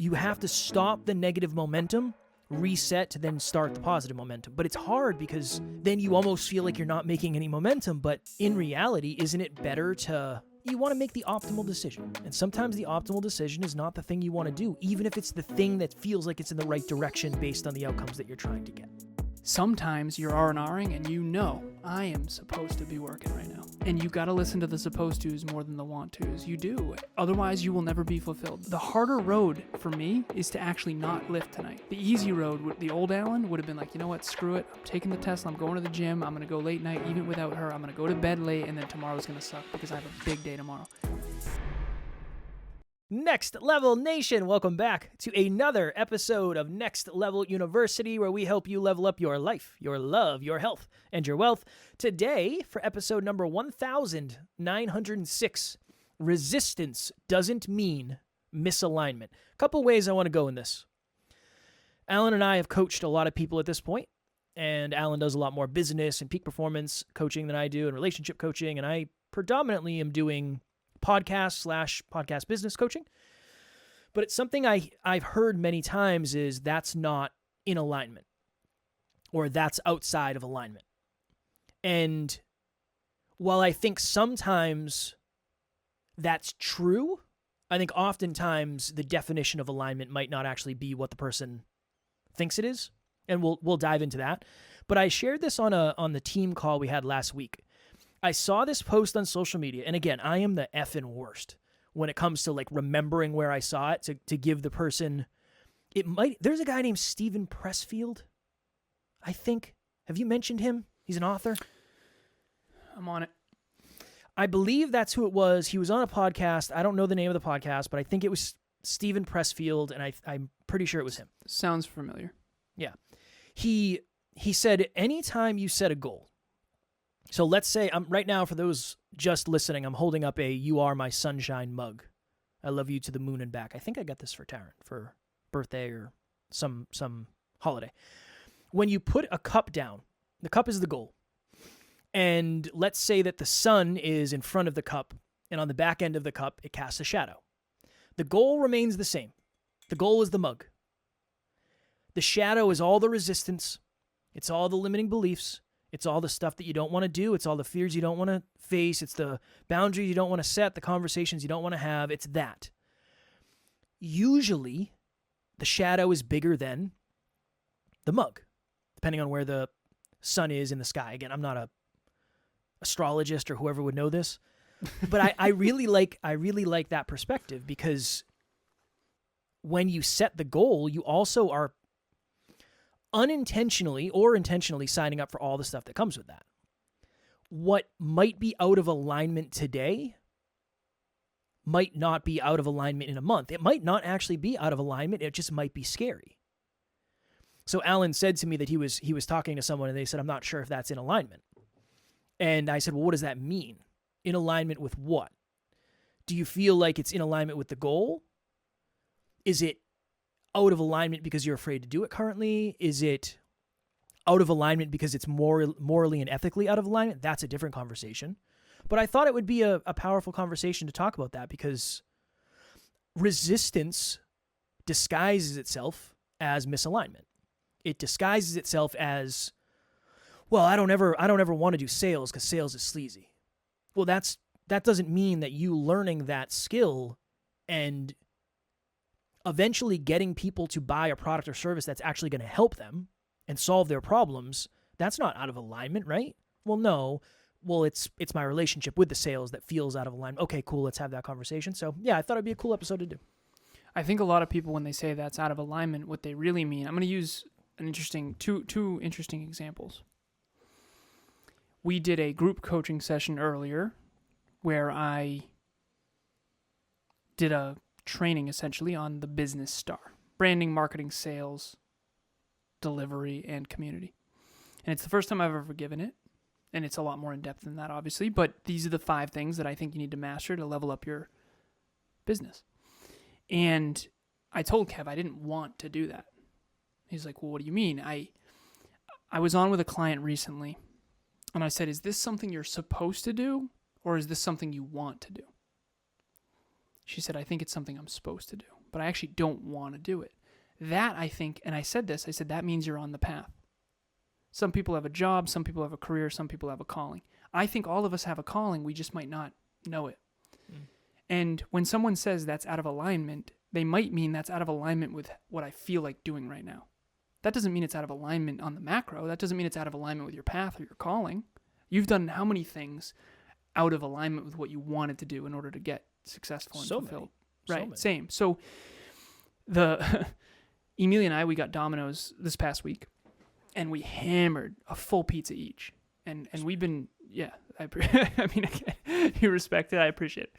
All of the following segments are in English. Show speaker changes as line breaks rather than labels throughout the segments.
you have to stop the negative momentum, reset to then start the positive momentum. But it's hard because then you almost feel like you're not making any momentum. But in reality, isn't it better you want to make the optimal decision? And sometimes the optimal decision is not the thing you want to do, even if it's the thing that feels like it's in the right direction based on the outcomes that you're trying to get.
Sometimes you're R&Ring and you know I am supposed to be working right now. And you got to listen to the supposed to's more than the want to's. You do. Otherwise, you will never be fulfilled. The harder road for me is to actually not lift tonight. The easy road, with the old Alan, would have been like, you know what, screw it. I'm taking the Tesla. I'm going to the gym. I'm going to go late night even without her. I'm going to go to bed late, and then tomorrow's going to suck because I have a big day tomorrow.
Next Level Nation, welcome back to another episode of Next Level University, where we help you level up your life, your love, your health, and your wealth. Today, for episode number 1906, resistance doesn't mean misalignment. A couple ways I want to go in this. Alan and I have coached a lot of people at this point, and Alan does a lot more business and peak performance coaching than I do, and relationship coaching, and I predominantly am doing podcast business coaching. But it's something I've heard many times is that's not in alignment, or that's outside of alignment. And while I think sometimes that's true, I think oftentimes the definition of alignment might not actually be what the person thinks it is. And we'll dive into that. But I shared this on the team call we had last week. I saw this post on social media, and again, I am the effing worst when it comes to like remembering where I saw it to give the person. There's a guy named Steven Pressfield, I think. Have you mentioned him? He's an author.
I'm on it.
I believe that's who it was. He was on a podcast. I don't know the name of the podcast, but I think it was Steven Pressfield, and I'm pretty sure it was him.
Sounds familiar.
Yeah. He said, anytime you set a goal, so let's say, right now, for those just listening, I'm holding up a "You Are My Sunshine" mug. I love you to the moon and back. I think I got this for Taryn for birthday or some holiday. When you put a cup down, the cup is the goal. And let's say that the sun is in front of the cup, and on the back end of the cup, it casts a shadow. The goal remains the same. The goal is the mug. The shadow is all the resistance. It's all the limiting beliefs. It's all the stuff that you don't want to do. It's all the fears you don't want to face. It's the boundaries you don't want to set, the conversations you don't want to have. It's that. Usually, the shadow is bigger than the mug, depending on where the sun is in the sky. Again, I'm not a astrologist or whoever would know this, but I really like that perspective, because when you set the goal, you also are unintentionally or intentionally signing up for all the stuff that comes with that. What might be out of alignment today might not be out of alignment in a month. It might not actually be out of alignment. It just might be scary. So Alan said to me that he was talking to someone, and they said, I'm not sure if that's in alignment. And I said, well, what does that mean? In alignment with what? Do you feel like it's in alignment with the goal? Is it out of alignment because you're afraid to do it currently? Is it out of alignment because it's morally and ethically out of alignment? That's a different conversation. But I thought it would be a powerful conversation to talk about that, because resistance disguises itself as misalignment. It disguises itself as, well, I don't ever want to do sales because sales is sleazy. Well, that doesn't mean that you learning that skill and eventually getting people to buy a product or service that's actually going to help them and solve their problems, that's not out of alignment, right? Well, no. Well, it's my relationship with the sales that feels out of alignment. Okay, cool, let's have that conversation. So, yeah, I thought it'd be a cool episode to do.
I think a lot of people, when they say that's out of alignment, what they really mean, I'm going to use two interesting examples. We did a group coaching session earlier where I did a training essentially on the business star: branding, marketing, sales, delivery, and community. And it's the first time I've ever given it, and it's a lot more in depth than that, obviously, but these are the 5 things that I think you need to master to level up your business. And I told Kev I didn't want to do that. He's like, well, what do you mean? I was on with a client recently, and I said, is this something you're supposed to do, or is this something you want to do? She said, I think it's something I'm supposed to do. but I actually don't want to do it. That, I think, and I said that means you're on the path. Some people have a job, some people have a career, some people have a calling. I think all of us have a calling, we just might not know it. And when someone says that's out of alignment, they might mean that's out of alignment with what I feel like doing right now. That doesn't mean it's out of alignment on the macro. That doesn't mean it's out of alignment with your path or your calling. You've done how many things out of alignment with what you wanted to do in order to get successful and fulfilled? Right, same. So Emilia and I, we got Domino's this past week, and we hammered a full pizza each. And we've been, I mean, you respect it, I appreciate it.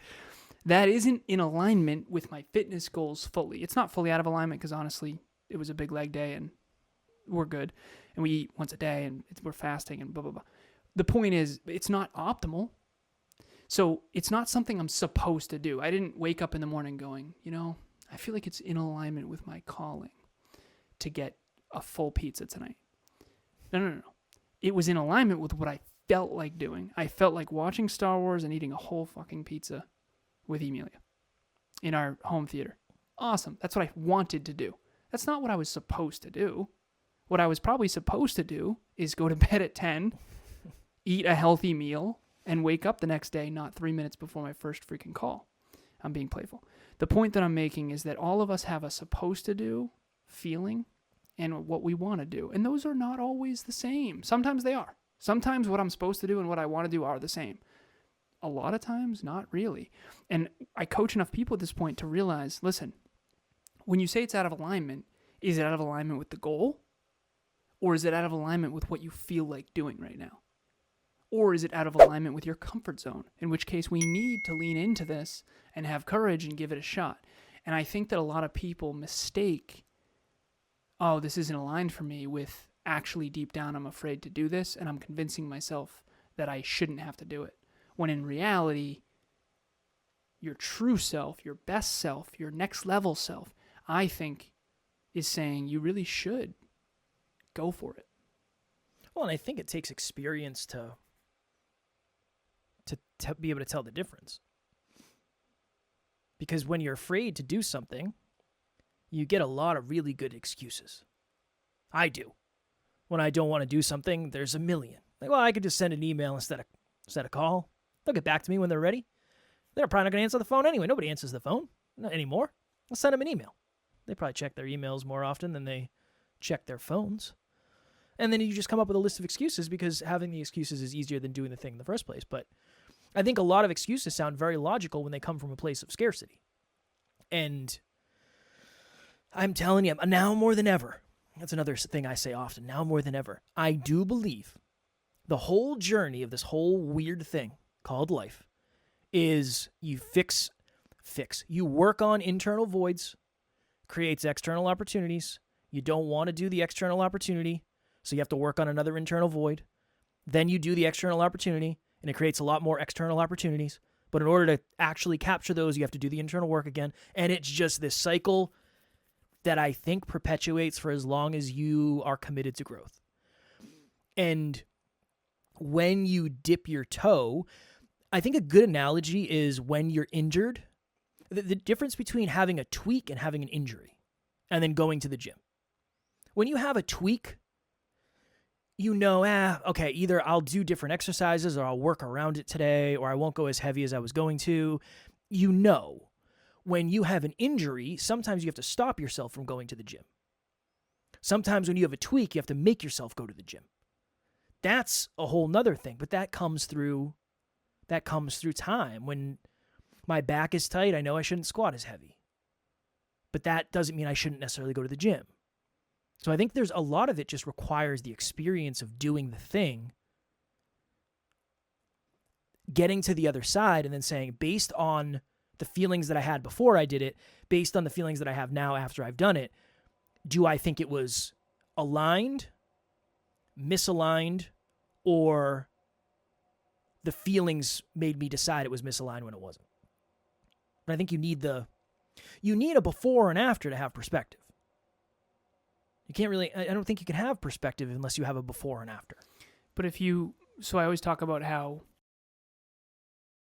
That isn't in alignment with my fitness goals fully. It's not fully out of alignment because honestly, it was a big leg day and we're good. And we eat once a day and we're fasting and blah, blah, blah. The point is, it's not optimal. So it's not something I'm supposed to do. I didn't wake up in the morning going, I feel like it's in alignment with my calling to get a full pizza tonight. No. It was in alignment with what I felt like doing. I felt like watching Star Wars and eating a whole fucking pizza with Emilia in our home theater. Awesome. That's what I wanted to do. That's not what I was supposed to do. What I was probably supposed to do is go to bed at 10, eat a healthy meal, and wake up the next day not 3 minutes before my first freaking call. I'm being playful. The point that I'm making is that all of us have a supposed to do feeling and what we want to do. And those are not always the same. Sometimes they are. Sometimes what I'm supposed to do and what I want to do are the same. A lot of times, not really. And I coach enough people at this point to realize, listen, when you say it's out of alignment, is it out of alignment with the goal? Or is it out of alignment with what you feel like doing right now? Or is it out of alignment with your comfort zone? In which case we need to lean into this and have courage and give it a shot. And I think that a lot of people mistake, oh, this isn't aligned for me, with actually deep down I'm afraid to do this and I'm convincing myself that I shouldn't have to do it. When in reality, your true self, your best self, your next level self, I think, is saying you really should go for it.
Well, and I think it takes experience to be able to tell the difference. Because when you're afraid to do something, you get a lot of really good excuses. I do. When I don't want to do something, there's a million. Like, well, I could just send an email instead of call. They'll get back to me when they're ready. They're probably not going to answer the phone anyway. Nobody answers the phone not anymore. I'll send them an email. They probably check their emails more often than they check their phones. And then you just come up with a list of excuses because having the excuses is easier than doing the thing in the first place. But I think a lot of excuses sound very logical when they come from a place of scarcity. And I'm telling you, now more than ever, that's another thing I say often, now more than ever, I do believe the whole journey of this whole weird thing called life is you you work on internal voids, creates external opportunities. You don't want to do the external opportunity, so you have to work on another internal void. Then you do the external opportunity, and it creates a lot more external opportunities. But in order to actually capture those, you have to do the internal work again. And it's just this cycle that I think perpetuates for as long as you are committed to growth. And when you dip your toe, I think a good analogy is when you're injured, the difference between having a tweak and having an injury, and then going to the gym. When you have a tweak, you know, okay, either I'll do different exercises or I'll work around it today, or I won't go as heavy as I was going to. You know, when you have an injury, sometimes you have to stop yourself from going to the gym. Sometimes when you have a tweak, you have to make yourself go to the gym. That's a whole nother thing, but that comes through time. When my back is tight, I know I shouldn't squat as heavy. But that doesn't mean I shouldn't necessarily go to the gym. So I think there's a lot of it just requires the experience of doing the thing, getting to the other side, and then saying, based on the feelings that I had before I did it, based on the feelings that I have now after I've done it, do I think it was aligned, misaligned, or the feelings made me decide it was misaligned when it wasn't? But I think you need a before and after to have perspective. You can't really, I don't think you can have perspective unless you have a before and after.
But so I always talk about how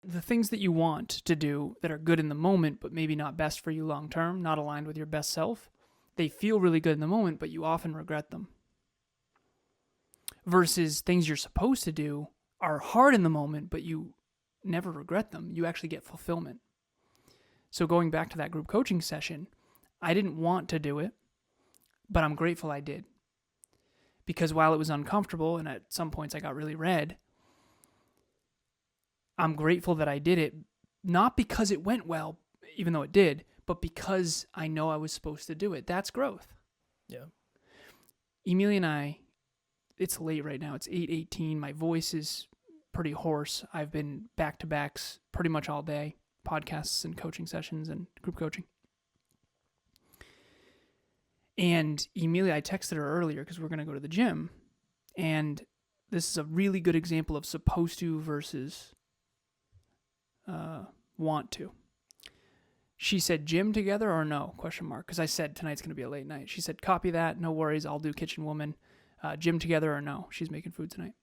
the things that you want to do that are good in the moment, but maybe not best for you long term, not aligned with your best self, they feel really good in the moment, but you often regret them. Versus things you're supposed to do are hard in the moment, but you never regret them. You actually get fulfillment. So going back to that group coaching session, I didn't want to do it, but I'm grateful I did. Because while it was uncomfortable, and at some points I got really red, I'm grateful that I did it, not because it went well, even though it did, but because I know I was supposed to do it. That's growth.
Yeah.
Emilia and I, it's late right now. It's 8:18. My voice is pretty hoarse. I've been back-to-backs pretty much all day, podcasts and coaching sessions and group coaching. And Emilia, I texted her earlier because we're going to go to the gym. And this is a really good example of supposed to versus want to. She said, gym together or no? ? Because I said tonight's going to be a late night. She said, copy that. No worries. I'll do kitchen woman. Gym together or no? She's making food tonight.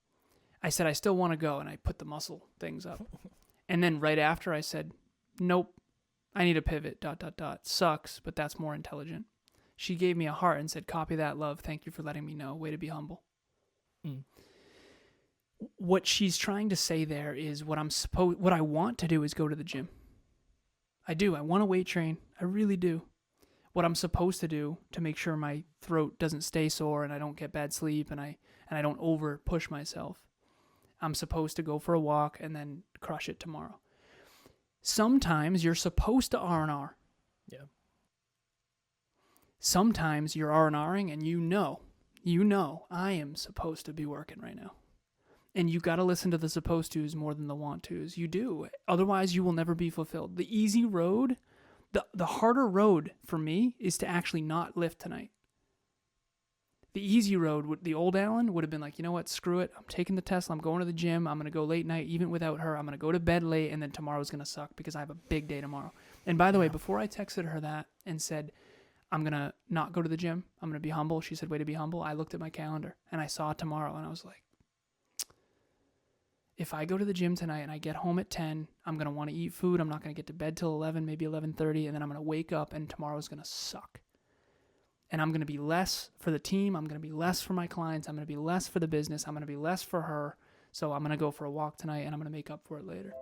I said, I still want to go. And I put the muscle things up. And then right after I said, nope, I need a pivot, ... Sucks, but that's more intelligent. She gave me a heart and said, copy that, love. Thank you for letting me know. Way to be humble. Mm. What she's trying to say there is what I want to do is go to the gym. I do. I want to weight train. I really do. What I'm supposed to do to make sure my throat doesn't stay sore and I don't get bad sleep and I don't over push myself. I'm supposed to go for a walk and then crush it tomorrow. Sometimes you're supposed to R&R.
Yeah.
Sometimes you're R&Ring and you know I am supposed to be working right now. And you got to listen to the supposed to's more than the want to's. You do. Otherwise, you will never be fulfilled. The easy road, the harder road for me is to actually not lift tonight. The easy road, the old Alan would have been like, you know what, screw it. I'm taking the Tesla. I'm going to the gym. I'm going to go late night even without her. I'm going to go to bed late and then tomorrow's going to suck because I have a big day tomorrow. And by the way, before I texted her that and said, I'm going to not go to the gym, I'm going to be humble, she said, way to be humble. I looked at my calendar and I saw tomorrow and I was like, if I go to the gym tonight and I get home at 10, I'm going to want to eat food. I'm not going to get to bed till 11, maybe 11:30, and then I'm going to wake up and tomorrow's going to suck. And I'm going to be less for the team. I'm going to be less for my clients. I'm going to be less for the business. I'm going to be less for her. So I'm going to go for a walk tonight and I'm going to make up for it later.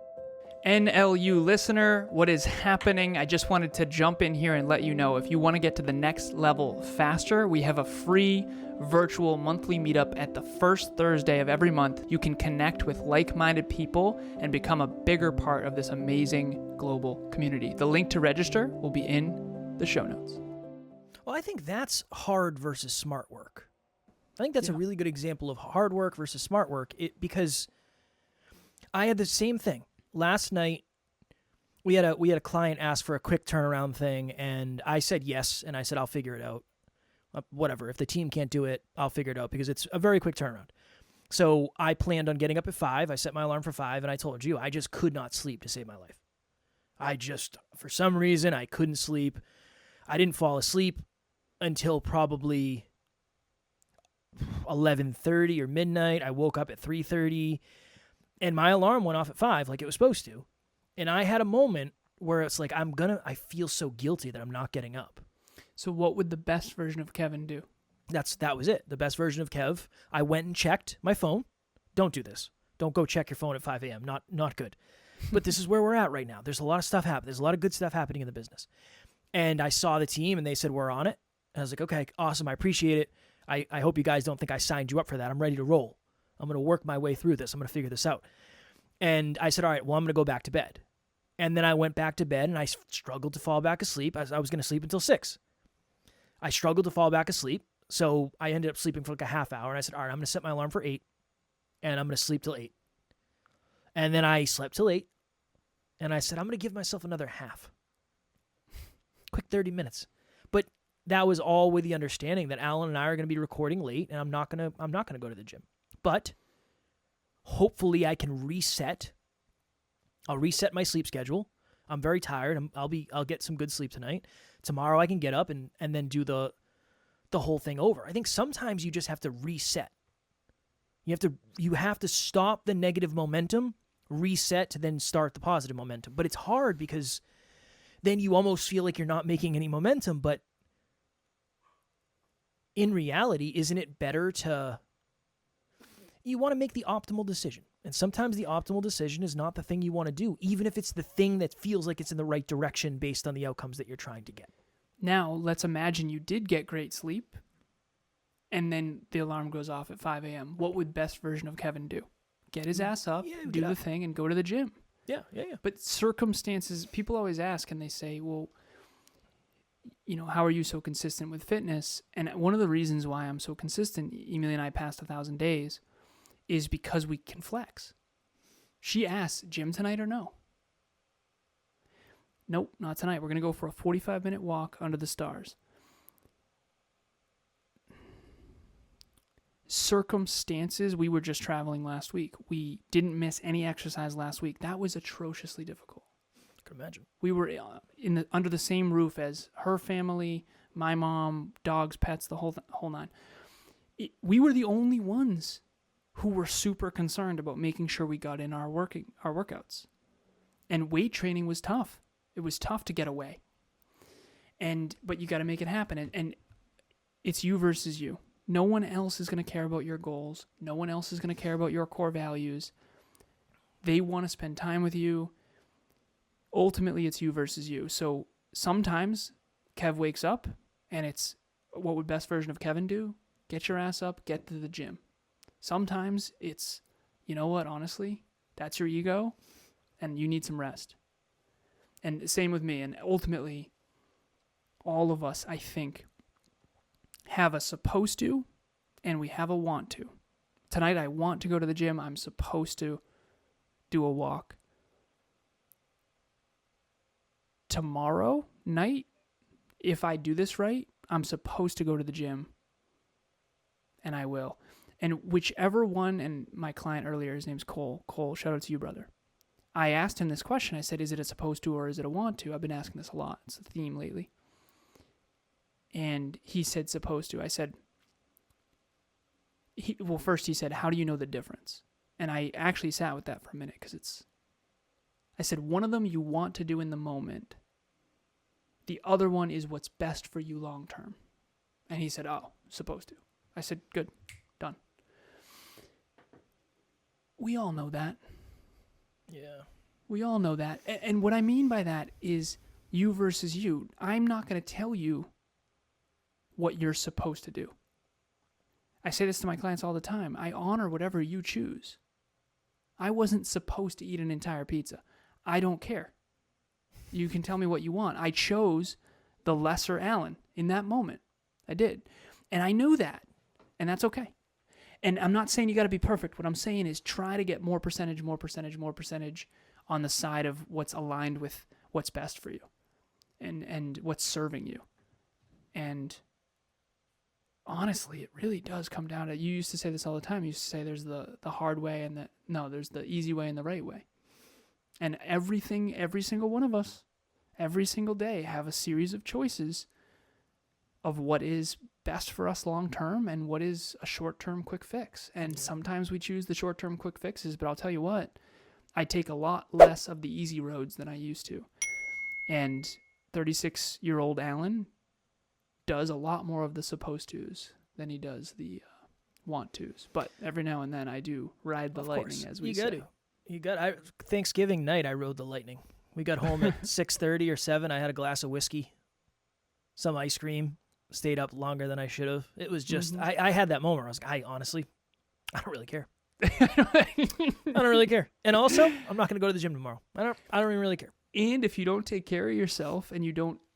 NLU listener, what is happening? I just wanted to jump in here and let you know if you want to get to the next level faster, we have a free virtual monthly meetup at the first Thursday of every month. You can connect with like-minded people and become a bigger part of this amazing global community. The link to register will be in the show notes.
Well, I think that's hard versus smart work. I think that's a really good example of hard work versus smart work because I had the same thing. Last night, we had a client ask for a quick turnaround thing, and I said yes, and I said I'll figure it out. Whatever. If the team can't do it, I'll figure it out because it's a very quick turnaround. So I planned on getting up at 5. I set my alarm for 5, and I told you I just could not sleep to save my life. For some reason, I couldn't sleep. I didn't fall asleep until probably 11:30 or midnight. I woke up at 3:30. And my alarm went off at 5 like it was supposed to. And I had a moment where it's like, I feel so guilty that I'm not getting up.
So what would the best version of Kevin do?
That was it. The best version of Kev. I went and checked my phone. Don't do this. Don't go check your phone at 5 a.m. Not good. But this is where we're at right now. There's a lot of stuff happening. There's a lot of good stuff happening in the business. And I saw the team and they said, we're on it. And I was like, okay, awesome. I appreciate it. I hope you guys don't think I signed you up for that. I'm ready to roll. I'm going to work my way through this. I'm going to figure this out. And I said, all right, well, I'm going to go back to bed. And then I went back to bed and I struggled to fall back asleep. I was going to sleep until 6. I struggled to fall back asleep. So I ended up sleeping for like a half hour. And I said, all right, I'm going to set my alarm for 8 and I'm going to sleep till 8. And then I slept till 8. And I said, I'm going to give myself another half. Quick 30 minutes. But that was all with the understanding that Alan and I are going to be recording late and I'm not going to go to the gym. But hopefully I can reset. I'll reset my sleep schedule. I'm very tired. I'll get some good sleep tonight. Tomorrow I can get up and then do the whole thing over. I think sometimes you just have to reset. You have to stop the negative momentum, reset to then start the positive momentum. But it's hard because then you almost feel like you're not making any momentum. But in reality, isn't it better to... You want to make the optimal decision. And sometimes the optimal decision is not the thing you want to do, even if it's the thing that feels like it's in the right direction based on the outcomes that you're trying to get.
Now, let's imagine you did get great sleep, and then the alarm goes off at 5 a.m. What would best version of Kevin do? Get his ass up, do the thing, and go to the gym.
Yeah.
But circumstances, people always ask, and they say, well, how are you so consistent with fitness? And one of the reasons why I'm so consistent, Emilia and I passed 1,000 days, is because we can flex. She asks, gym tonight or no? Nope, not tonight. We're going to go for a 45-minute walk under the stars. Circumstances, we were just traveling last week. We didn't miss any exercise last week. That was atrociously difficult.
I can imagine.
We were under the same roof as her family, my mom, dogs, pets, the whole nine. We were the only ones who were super concerned about making sure we got in our workouts. And weight training was tough. It was tough to get away. But you got to make it happen. And it's you versus you. No one else is going to care about your goals. No one else is going to care about your core values. They want to spend time with you. Ultimately, it's you versus you. So sometimes Kev wakes up and it's, what would best version of Kevin do? Get your ass up, get to the gym. Sometimes it's, you know what, honestly, that's your ego and you need some rest. And same with me. And ultimately, all of us, I think, have a supposed to and we have a want to. Tonight, I want to go to the gym. I'm supposed to do a walk. Tomorrow night, if I do this right, I'm supposed to go to the gym. And I will. And whichever one, and my client earlier, his name's Cole. Cole, shout out to you, brother. I asked him this question. I said, is it a supposed to or is it a want to? I've been asking this a lot. It's a theme lately. And he said supposed to. I said, first he said, how do you know the difference? And I actually sat with that for a minute because I said, one of them you want to do in the moment. The other one is what's best for you long term. And he said, oh, supposed to. I said, good, done. We all know that.
Yeah.
We all know that. And what I mean by that is you versus you. I'm not going to tell you what you're supposed to do. I say this to my clients all the time. I honor whatever you choose. I wasn't supposed to eat an entire pizza. I don't care. You can tell me what you want. I chose the lesser Alan in that moment. I did. And I knew that. And that's okay. And I'm not saying you got to be perfect. What I'm saying is try to get more percentage on the side of what's aligned with what's best for you and what's serving you. And honestly, it really does come down to, you used to say this all the time. You used to say there's the hard way and there's the easy way and the right way. And every single one of us, every single day have a series of choices of what is best for us long term and what is a short term quick fix. And sometimes we choose the short term quick fixes, but I'll tell you what, I take a lot less of the easy roads than I used to. And 36-year-old Alan does a lot more of the supposed tos than he does the want tos. But every now and then I do ride the lightning, as we say.
You got Thanksgiving night I rode the lightning. We got home at 6:30 or 7. I had a glass of whiskey, some ice cream, stayed up longer than I should have. It was just, I had that moment where I was like, honestly, I don't really care. I don't really care. And also, I'm not going to go to the gym tomorrow. I don't even really care.
And if you don't take care of yourself and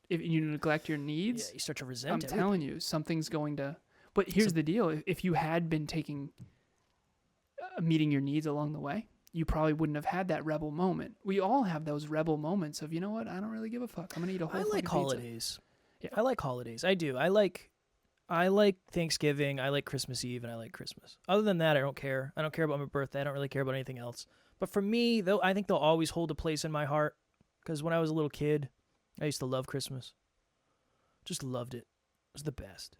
if you neglect your needs,
you start to resent
I'm telling you, something's going to, but here's the deal. If you had been meeting your needs along the way, you probably wouldn't have had that rebel moment. We all have those rebel moments of, you know what, I don't really give a fuck. I'm going to eat a whole fucking pizza.
I like holidays. Yeah, I like holidays. I do. I like Thanksgiving. I like Christmas Eve, and I like Christmas. Other than that, I don't care. I don't care about my birthday. I don't really care about anything else. But for me, though, I think they'll always hold a place in my heart because when I was a little kid, I used to love Christmas. Just loved it. It was the best.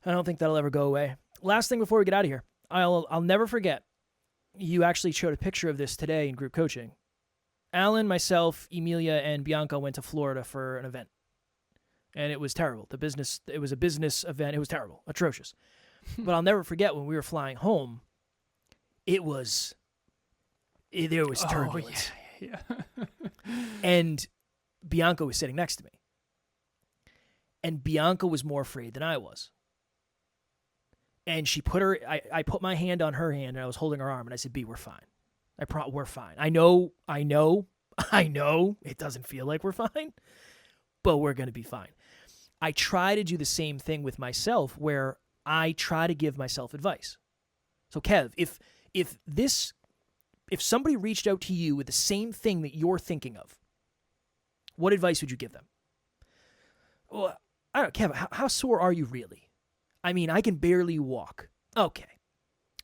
I don't think that'll ever go away. Last thing before we get out of here, I'll never forget. you actually showed a picture of this today in group coaching. Alan, myself, Emilia, and Bianca went to Florida for an event. And it was terrible. It was a business event. It was terrible, atrocious. But I'll never forget when we were flying home, there was turbulence.
Oh, yeah.
And Bianca was sitting next to me. And Bianca was more afraid than I was. And I put my hand on her hand, and I was holding her arm, and I said, B, we're fine. We're fine. I know it doesn't feel like we're fine, but we're going to be fine. I try to do the same thing with myself, where I try to give myself advice. So Kev, if somebody reached out to you with the same thing that you're thinking of, what advice would you give them? Well, I don't know, Kev, how sore are you really? I mean, I can barely walk. Okay.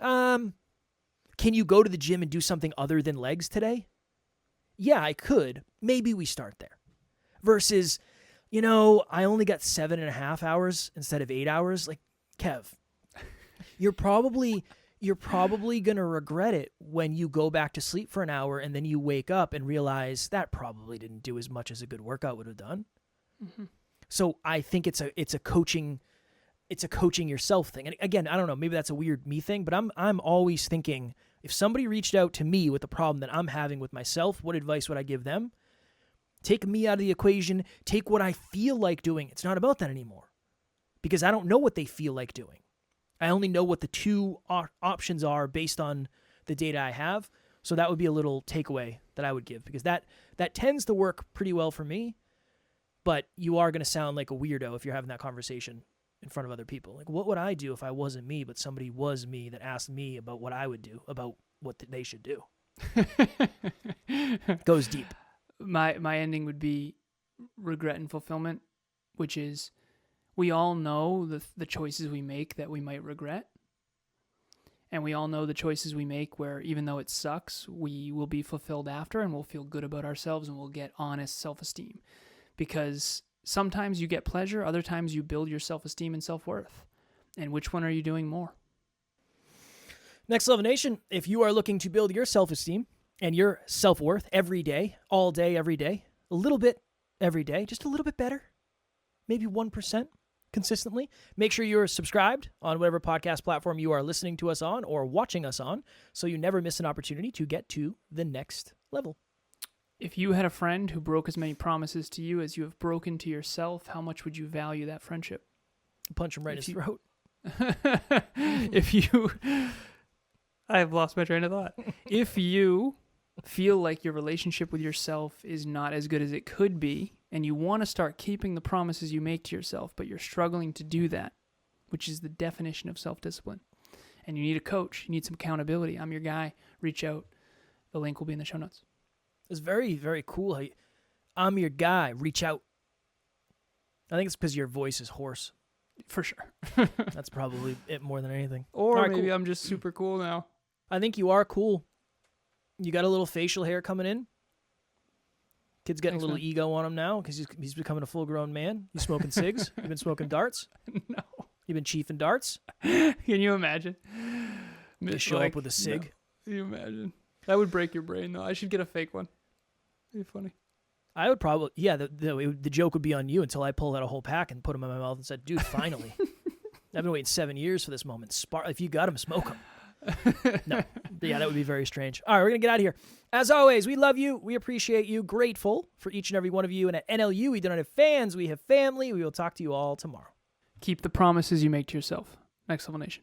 Can you go to the gym and do something other than legs today? Yeah, I could. Maybe we start there. Versus, I only got 7.5 hours instead of 8 hours. Like, Kev, you're probably going to regret it when you go back to sleep for an hour and then you wake up and realize that probably didn't do as much as a good workout would have done. Mm-hmm. So I think it's a coaching yourself thing. And again, I don't know, maybe that's a weird me thing, but I'm always thinking, if somebody reached out to me with the problem that I'm having with myself, what advice would I give them? Take me out of the equation. Take what I feel like doing. It's not about that anymore, because I don't know what they feel like doing. I only know what the two options are based on the data I have. So that would be a little takeaway that I would give, because that tends to work pretty well for me. But you are going to sound like a weirdo if you're having that conversation in front of other people. Like, what would I do if I wasn't me, but somebody was me that asked me about what I would do, about what they should do? Goes deep.
My ending would be regret and fulfillment, which is, we all know the choices we make that we might regret. And we all know the choices we make where, even though it sucks, we will be fulfilled after, and we'll feel good about ourselves, and we'll get honest self-esteem. Because sometimes you get pleasure, other times you build your self-esteem and self-worth. And which one are you doing more?
Next Level Nation, if you are looking to build your self-esteem and your self-worth every day, all day, every day, a little bit every day, just a little bit better, maybe 1% consistently, make sure you're subscribed on whatever podcast platform you are listening to us on or watching us on, so you never miss an opportunity to get to the next level.
If you had a friend who broke as many promises to you as you have broken to yourself, how much would you value that friendship?
Punch him right in his throat.
I have lost my train of thought. If you feel like your relationship with yourself is not as good as it could be, and you want to start keeping the promises you make to yourself, but you're struggling to do that, which is the definition of self-discipline, and you need a coach, you need some accountability, I'm your guy. Reach out. The link will be in the show notes.
It's very, very cool. I'm your guy. Reach out. I think it's because your voice is hoarse.
For sure.
That's probably it more than anything.
Or
right,
maybe
cool.
I'm just super cool now.
I think you are cool. You got a little facial hair coming in. Kid's getting a little ego on him now because he's becoming a full-grown man. You smoking cigs? You've been smoking darts?
No.
You've been chiefing darts?
Can you imagine?
You show up with a cig?
No. Can you imagine? That would break your brain, though. I should get a fake one. It'd be funny. I
would probably, yeah, the joke would be on you until I pulled out a whole pack and put them in my mouth and said, dude, finally. I've been waiting 7 years for this moment. If you got them, smoke them. No. Yeah, that would be very strange. All right, we're going to get out of here. As always, we love you. We appreciate you. Grateful for each and every one of you. And at NLU, we don't have fans. We have family. We will talk to you all tomorrow.
Keep the promises you make to yourself. Next Level Nation.